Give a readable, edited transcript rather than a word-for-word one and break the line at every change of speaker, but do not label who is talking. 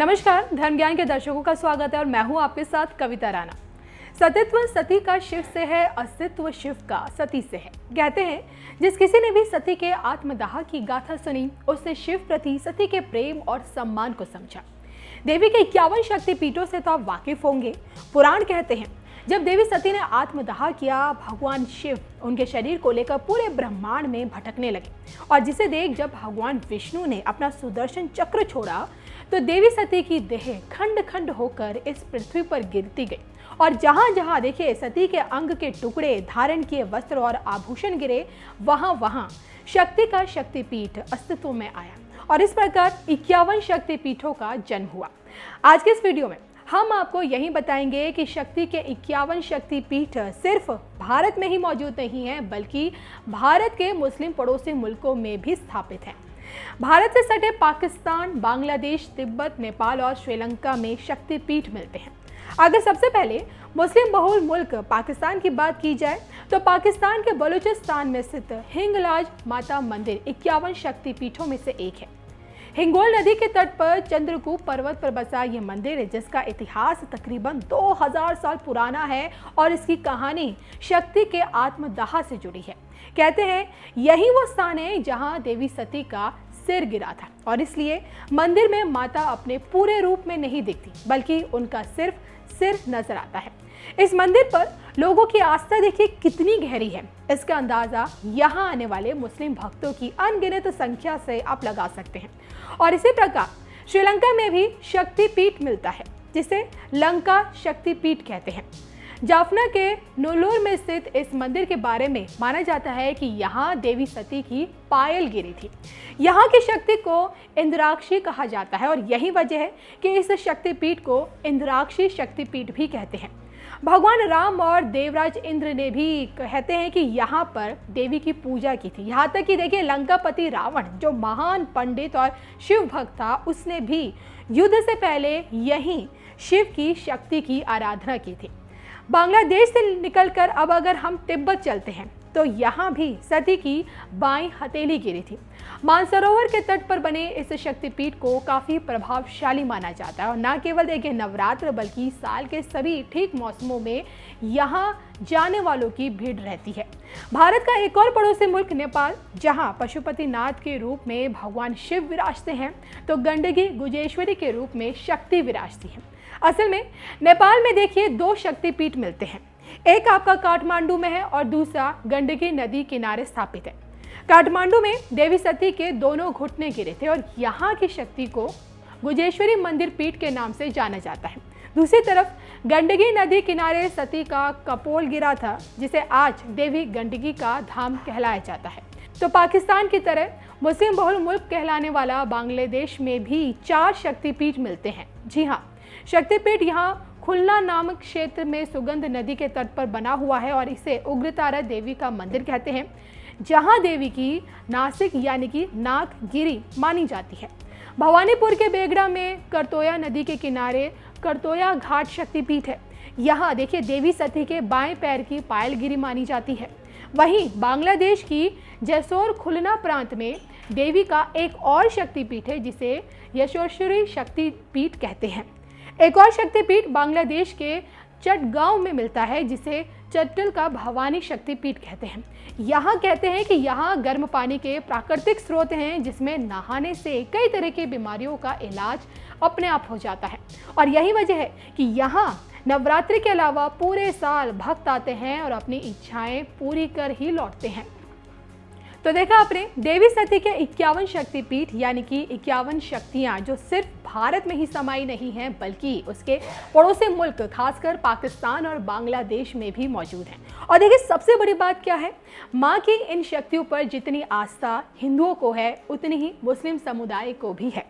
नमस्कार, धर्म ज्ञान के दर्शकों का स्वागत है और मैं हूं आपके साथ कविता राणा। सतीत्व सती का शिव से है, अस्तित्व शिव का सती से है। कहते हैं जिस किसी ने भी सती के आत्मदाह की गाथा सुनी, उसने शिव प्रति सती के प्रेम और सम्मान को समझा। देवी के 51 शक्तिपीठों से तो आप वाकिफ होंगे। पुराण कहते हैं जब देवी सती ने आत्मदाह किया, भगवान शिव उनके शरीर को लेकर पूरे ब्रह्मांड में भटकने लगे और जिसे देख जब भगवान विष्णु ने अपना सुदर्शन चक्र छोड़ा तो देवी सती की देह खंड खंड होकर इस पृथ्वी पर गिरती गई और जहां जहां देखिए सती के अंग के टुकड़े, धारण किए वस्त्र और आभूषण गिरे, वहां वहां शक्ति का शक्तिपीठ अस्तित्व में आया और इस प्रकार 51 शक्तिपीठों का जन्म हुआ। आज के इस वीडियो में हम आपको यही बताएंगे कि शक्ति के 51 शक्तिपीठ सिर्फ भारत में ही मौजूद नहीं है, बल्कि भारत के मुस्लिम पड़ोसी मुल्कों में भी स्थापित हैं। भारत से सटे पाकिस्तान, बांग्लादेश, तिब्बत, नेपाल और श्रीलंका में शक्तिपीठ मिलते हैं। अगर सबसे पहले मुस्लिम बहुल मुल्क पाकिस्तान की बात की जाए तो पाकिस्तान के बलूचिस्तान में स्थित हिंगलाज माता मंदिर 51 शक्तिपीठों में से एक है। हिंगोल नदी के तट पर चंद्रकूप पर्वत पर बसा ये मंदिर है जिसका इतिहास तकरीबन 2000 साल पुराना है और इसकी कहानी शक्ति के आत्मदाह से जुड़ी है। कहते हैं यही वो स्थान है जहां देवी सती का सिर गिरा था और इसलिए मंदिर में माता अपने पूरे रूप में नहीं दिखती, बल्कि उनका सिर्फ सिर नजर आता है। इस मंदिर पर लोगों की आस्था देखिए कितनी गहरी है। इसका अंदाजा यहाँ आने वाले मुस्लिम भक्तों की अनगिनत संख्या से आप लगा सकते हैं। और इसी प्रकार श्रीलंका में भी शक्तिपीठ मिलता है जिसे लंका शक्तिपीठ कहते हैं। जाफना के नूलूर में स्थित इस मंदिर के बारे में माना जाता है कि यहाँ देवी सती की पायल गिरी थी। यहाँ की शक्ति को इंद्राक्षी कहा जाता है और यही वजह है कि इस शक्तिपीठ को इंद्राक्षी शक्तिपीठ भी कहते हैं। भगवान राम और देवराज इंद्र ने भी कहते हैं कि यहाँ पर देवी की पूजा की थी। यहाँ तक कि देखिए लंकापति रावण जो महान पंडित और शिव भक्त था, उसने भी युद्ध से पहले यहीं शिव की शक्ति की आराधना की थी। बांग्लादेश से निकलकर अब अगर हम तिब्बत चलते हैं तो यहाँ भी सती की बाईं हथेली गिरी थी। मानसरोवर के तट पर बने इस शक्तिपीठ को काफ़ी प्रभावशाली माना जाता है और न केवल देखिए नवरात्र बल्कि साल के सभी ठीक मौसमों में यहाँ जाने वालों की भीड़ रहती है। भारत का एक और पड़ोसी मुल्क नेपाल, जहाँ पशुपतिनाथ के रूप में भगवान शिव विराजते हैं तो गंडकी गुजेश्वरी के रूप में शक्ति विराजती है। असल में नेपाल में देखिए 2 शक्तिपीठ मिलते हैं, एक आपका काठमांडू में है और दूसरा गंडकी नदी किनारे स्थापित है। काठमांडू में देवी सती के दोनों घुटने गिरे थे और यहाँ की शक्ति को गुजेश्वरी मंदिर पीठ के नाम से जाना जाता है। दूसरी तरफ गंडकी नदी किनारे सती का कपोल गिरा था जिसे आज देवी गंडकी का धाम कहलाया जाता है। तो पाकिस्तान की तरह मुस्लिम बहुल मुल्क कहलाने वाला बांग्लादेश में भी 4 शक्तिपीठ मिलते हैं। जी हाँ, शक्तिपीठ यहाँ खुलना नामक क्षेत्र में सुगंध नदी के तट पर बना हुआ है और इसे उग्रतारा देवी का मंदिर कहते हैं, जहां देवी की नासिक यानी कि नाक गिरी मानी जाती है। भवानीपुर के बेगड़ा में करतोया नदी के किनारे करतोया घाट शक्तिपीठ है। यहाँ देखिए देवी सती के बाएं पैर की पायल गिरी मानी जाती है। वहीं बांग्लादेश की जैसोर खुलना प्रांत में देवी का एक और शक्तिपीठ है जिसे यशोश्वरी शक्तिपीठ कहते हैं। एक और शक्तिपीठ बांग्लादेश के चटगांव में मिलता है जिसे चट्टल का भवानी शक्तिपीठ कहते हैं। यहाँ कहते हैं कि यहाँ गर्म पानी के प्राकृतिक स्रोत हैं जिसमें नहाने से कई तरह की बीमारियों का इलाज अपने आप हो जाता है और यही वजह है कि यहाँ नवरात्रि के अलावा पूरे साल भक्त आते हैं और अपनी इच्छाएं पूरी कर ही लौटते हैं। तो देखा आपने देवी सती के 51 शक्तिपीठ यानी कि 51 शक्तियाँ जो सिर्फ भारत में ही समाई नहीं हैं बल्कि उसके पड़ोसी मुल्क खासकर पाकिस्तान और बांग्लादेश में भी मौजूद हैं। और देखिए सबसे बड़ी बात क्या है, माँ की इन शक्तियों पर जितनी आस्था हिंदुओं को है उतनी ही मुस्लिम समुदाय को भी है।